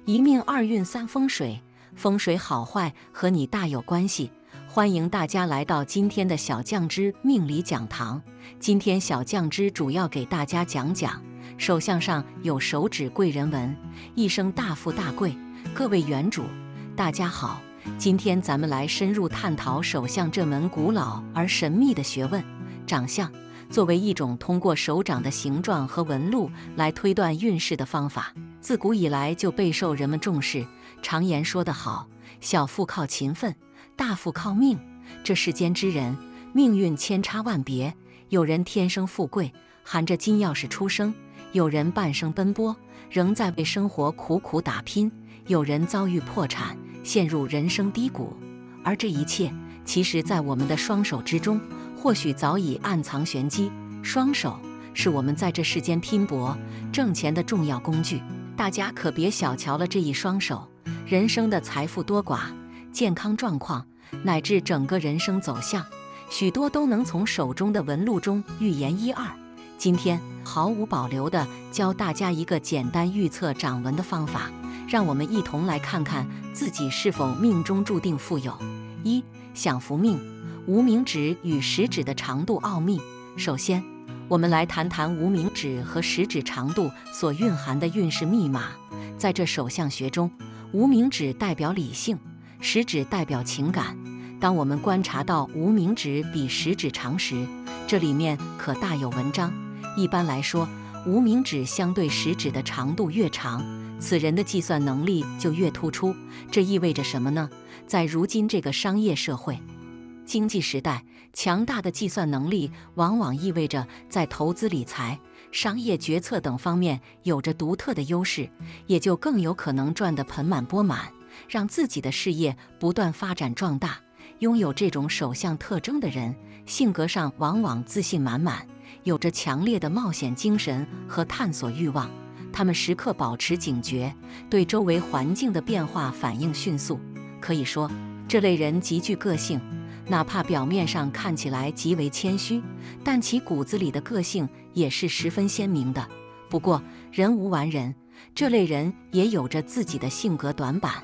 一命二运三风水，风水好坏和你大有关系。欢迎大家来到今天的小酱之命理讲堂。今天小酱之主要给大家讲讲手相上有手指贵人纹，一生大富大贵。各位原主，大家好，今天咱们来深入探讨手相这门古老而神秘的学问。掌相作为一种通过手掌的形状和纹路来推断运势的方法，自古以来就备受人们重视。常言说得好，小富靠勤奋，大富靠命。这世间之人，命运千差万别，有人天生富贵，含着金钥匙出生；有人半生奔波，仍在为生活苦苦打拼；有人遭遇破产，陷入人生低谷。而这一切，其实在我们的双手之中，或许早已暗藏玄机。双手是我们在这世间拼搏挣钱的重要工具，大家可别小瞧了这一双手。人生的财富多寡、健康状况，乃至整个人生走向，许多都能从手中的纹路中预言一二。今天毫无保留地教大家一个简单预测掌纹的方法，让我们一同来看看自己是否命中注定富有。一、享福命，无名指与食指的长度奥秘。首先，我们来谈谈无名指和食指长度所蕴含的运势密码。在这手相学中，无名指代表理性，食指代表情感。当我们观察到无名指比食指长时，这里面可大有文章。一般来说，无名指相对食指的长度越长，此人的计算能力就越突出。这意味着什么呢？在如今这个商业社会、经济时代，强大的计算能力往往意味着在投资理财、商业决策等方面有着独特的优势，也就更有可能赚得盆满钵满，让自己的事业不断发展壮大。拥有这种手相特征的人，性格上往往自信满满，有着强烈的冒险精神和探索欲望。他们时刻保持警觉，对周围环境的变化反应迅速。可以说，这类人极具个性，哪怕表面上看起来极为谦虚，但其骨子里的个性也是十分鲜明的。不过，人无完人，这类人也有着自己的性格短板。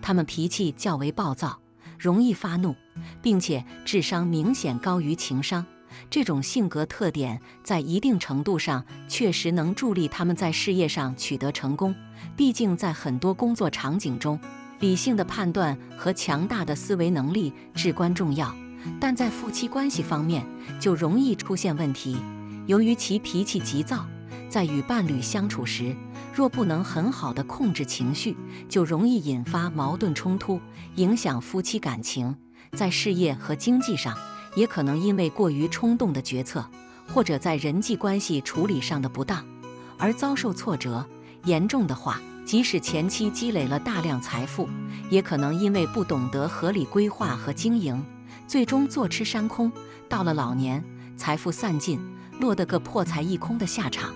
他们脾气较为暴躁，容易发怒，并且智商明显高于情商。这种性格特点在一定程度上确实能助力他们在事业上取得成功。毕竟在很多工作场景中，理性的判断和强大的思维能力至关重要。但在夫妻关系方面就容易出现问题。由于其脾气急躁，在与伴侣相处时，若不能很好地控制情绪，就容易引发矛盾冲突，影响夫妻感情。在事业和经济上，也可能因为过于冲动的决策，或者在人际关系处理上的不当，而遭受挫折。严重的话，即使前期积累了大量财富，也可能因为不懂得合理规划和经营，最终坐吃山空，到了老年，财富散尽，落得个破财一空的下场。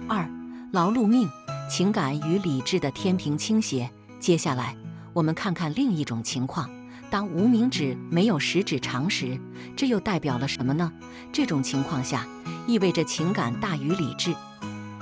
二、劳碌命，情感与理智的天平倾斜。接下来，我们看看另一种情况。当无名指没有食指长时，这又代表了什么呢？这种情况下，意味着情感大于理智。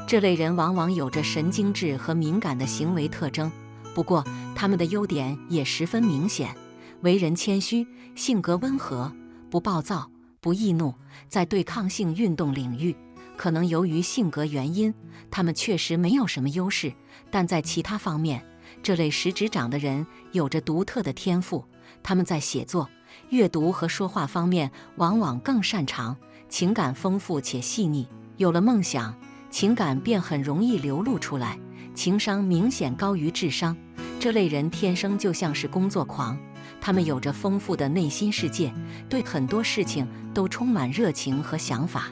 这类人往往有着神经质和敏感的行为特征，不过他们的优点也十分明显，为人谦虚，性格温和，不暴躁，不易怒。在对抗性运动领域，可能由于性格原因，他们确实没有什么优势，但在其他方面，这类食指长的人有着独特的天赋。他们在写作、阅读和说话方面往往更擅长，情感丰富且细腻。有了梦想，情感便很容易流露出来，情商明显高于智商。这类人天生就像是工作狂，他们有着丰富的内心世界，对很多事情都充满热情和想法。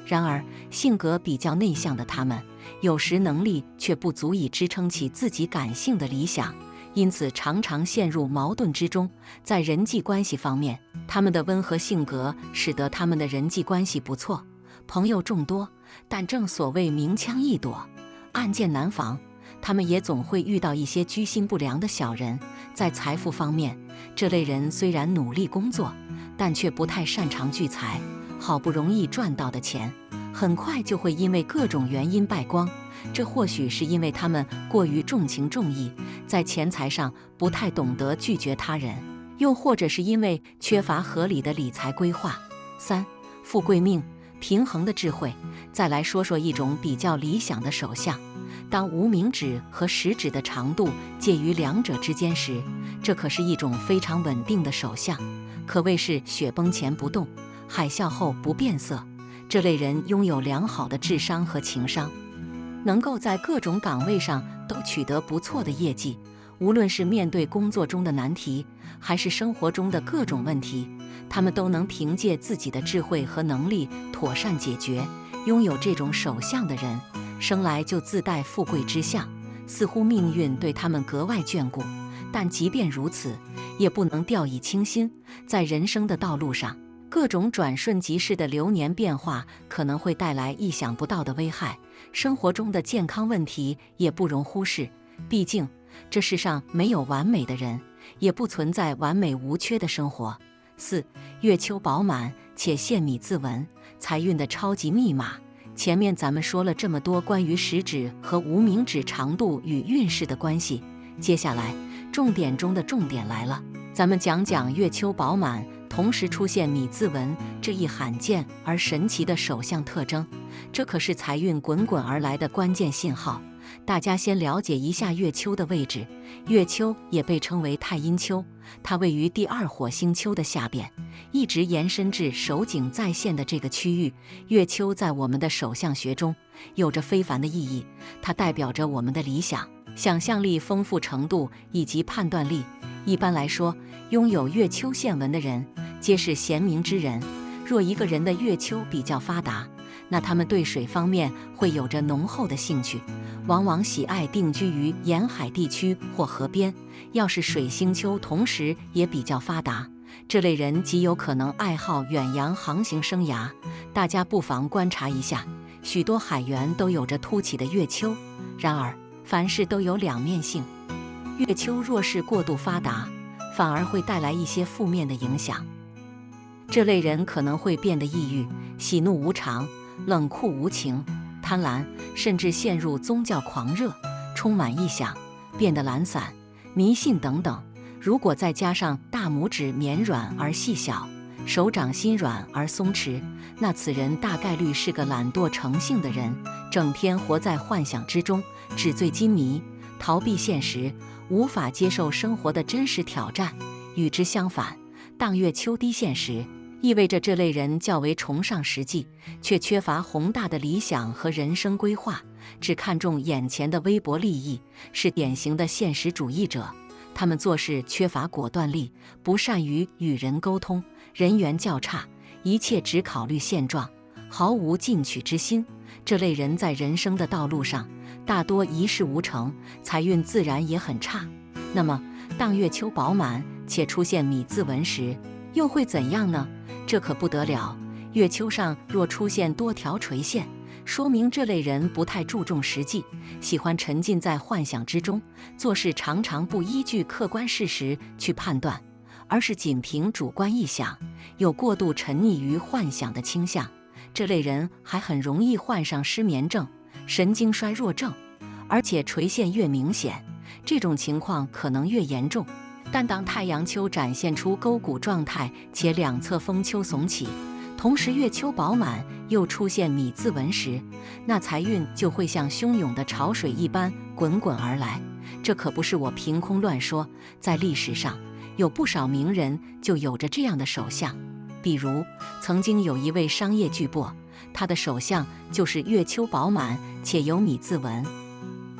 然而，性格比较内向的他们，有时能力却不足以支撑起自己感性的理想，因此常常陷入矛盾之中。在人际关系方面，他们的温和性格使得他们的人际关系不错，朋友众多。但正所谓明枪易躲，暗箭难防，他们也总会遇到一些居心不良的小人。在财富方面，这类人虽然努力工作，但却不太擅长聚财，好不容易赚到的钱，很快就会因为各种原因败光。这或许是因为他们过于重情重义，在钱财上不太懂得拒绝他人，又或者是因为缺乏合理的理财规划。3. 富贵命，平衡的智慧。再来说说一种比较理想的手相。当无名指和食指的长度介于两者之间时，这可是一种非常稳定的手相，可谓是雪崩前不动，海啸后不变色。这类人拥有良好的智商和情商，能够在各种岗位上都取得不错的业绩。无论是面对工作中的难题，还是生活中的各种问题，他们都能凭借自己的智慧和能力妥善解决。拥有这种手相的人，生来就自带富贵之相，似乎命运对他们格外眷顾。但即便如此，也不能掉以轻心。在人生的道路上，各种转瞬即逝的流年变化可能会带来意想不到的危害。生活中的健康问题也不容忽视，毕竟这世上没有完美的人，也不存在完美无缺的生活。4. 月秋饱满且现米字纹，财运的超级密码。前面咱们说了这么多关于食指和无名指长度与运势的关系，接下来重点中的重点来了，咱们讲讲月秋饱满同时出现米字纹这一罕见而神奇的手相特征。这可是财运滚滚而来的关键信号。大家先了解一下月丘的位置。月丘也被称为太阴丘，它位于第2火星丘的下边，一直延伸至守井在线的这个区域。月丘在我们的手相学中有着非凡的意义，它代表着我们的理想、想象力丰富程度以及判断力。一般来说，拥有月丘线纹的人皆是贤明之人。若一个人的月丘比较发达，那他们对水方面会有着浓厚的兴趣，往往喜爱定居于沿海地区或河边。要是水星丘同时也比较发达，这类人极有可能爱好远洋航行生涯。大家不妨观察一下，许多海员都有着凸起的月丘。然而，凡事都有两面性，月丘若是过度发达，反而会带来一些负面的影响。这类人可能会变得抑郁、喜怒无常、冷酷无情、贪婪，甚至陷入宗教狂热，充满臆想，变得懒散、迷信等等。如果再加上大拇指绵软而细小，手掌心软而松弛，那此人大概率是个懒惰成性的人，整天活在幻想之中，纸醉金迷，逃避现实，无法接受生活的真实挑战。与之相反，当月丘低线时，意味着这类人较为崇尚实际，却缺乏宏大的理想和人生规划，只看重眼前的微薄利益，是典型的现实主义者。他们做事缺乏果断力，不善于与人沟通，人缘较差，一切只考虑现状，毫无进取之心。这类人在人生的道路上大多一事无成，财运自然也很差。那么，当月丘饱满且出现米字纹时，又会怎样呢？这可不得了，月丘上若出现多条垂线，说明这类人不太注重实际，喜欢沉浸在幻想之中，做事常常不依据客观事实去判断，而是仅凭主观臆想，有过度沉溺于幻想的倾向。这类人还很容易患上失眠症、神经衰弱症，而且垂线越明显，这种情况可能越严重。但当太阳丘展现出沟谷状态，且两侧峰丘耸起，同时月丘饱满又出现米字纹时，那财运就会像汹涌的潮水一般滚滚而来。这可不是我凭空乱说，在历史上有不少名人就有着这样的手相。比如曾经有一位商业巨擘，他的手相就是月丘饱满且有米字纹。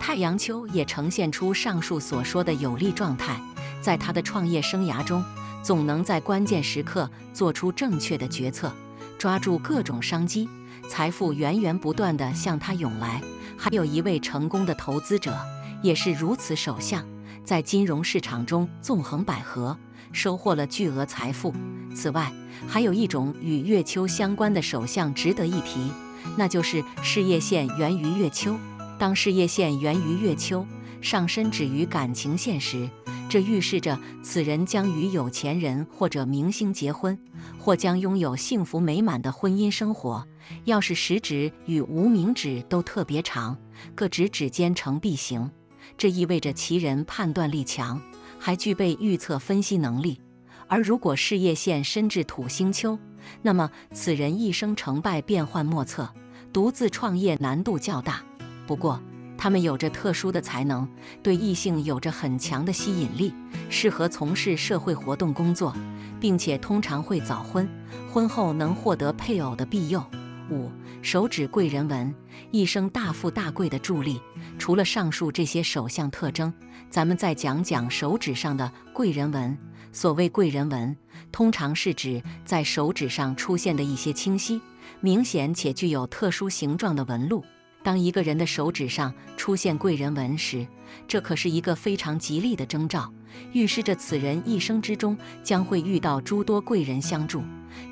太阳丘也呈现出上述所说的有利状态，在他的创业生涯中，总能在关键时刻做出正确的决策，抓住各种商机，财富源源不断地向他涌来。还有一位成功的投资者也是如此手相，在金融市场中纵横捭阖，收获了巨额财富。此外，还有一种与月丘相关的手相值得一提，那就是事业线源于月丘。当事业线源于月丘，上升止于感情线时，这预示着此人将与有钱人或者明星结婚，或将拥有幸福美满的婚姻生活。要是食指与无名指都特别长，各指尖成 B 形，这意味着其人判断力强，还具备预测分析能力。而如果事业线伸至土星丘，那么此人一生成败变幻莫测，独自创业难度较大。不过，他们有着特殊的才能，对异性有着很强的吸引力，适合从事社会活动工作，并且通常会早婚，婚后能获得配偶的庇佑。5. 手指贵人纹，一生大富大贵的助力。除了上述这些手相特征，咱们再讲讲手指上的贵人纹。所谓贵人纹，通常是指在手指上出现的一些清晰、明显且具有特殊形状的纹路。当一个人的手指上出现贵人纹时，这可是一个非常吉利的征兆，预示着此人一生之中将会遇到诸多贵人相助。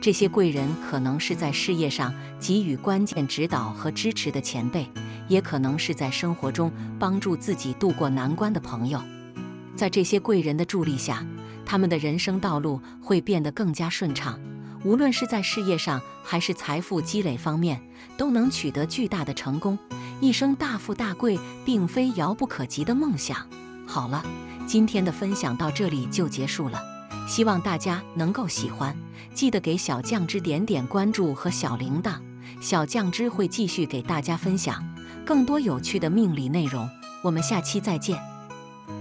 这些贵人可能是在事业上给予关键指导和支持的前辈，也可能是在生活中帮助自己渡过难关的朋友。在这些贵人的助力下，他们的人生道路会变得更加顺畅，无论是在事业上还是财富积累方面，都能取得巨大的成功，一生大富大贵并非遥不可及的梦想。好了，今天的分享到这里就结束了，希望大家能够喜欢，记得给小酱汁点点关注和小铃铛，小酱汁会继续给大家分享更多有趣的命理内容，我们下期再见。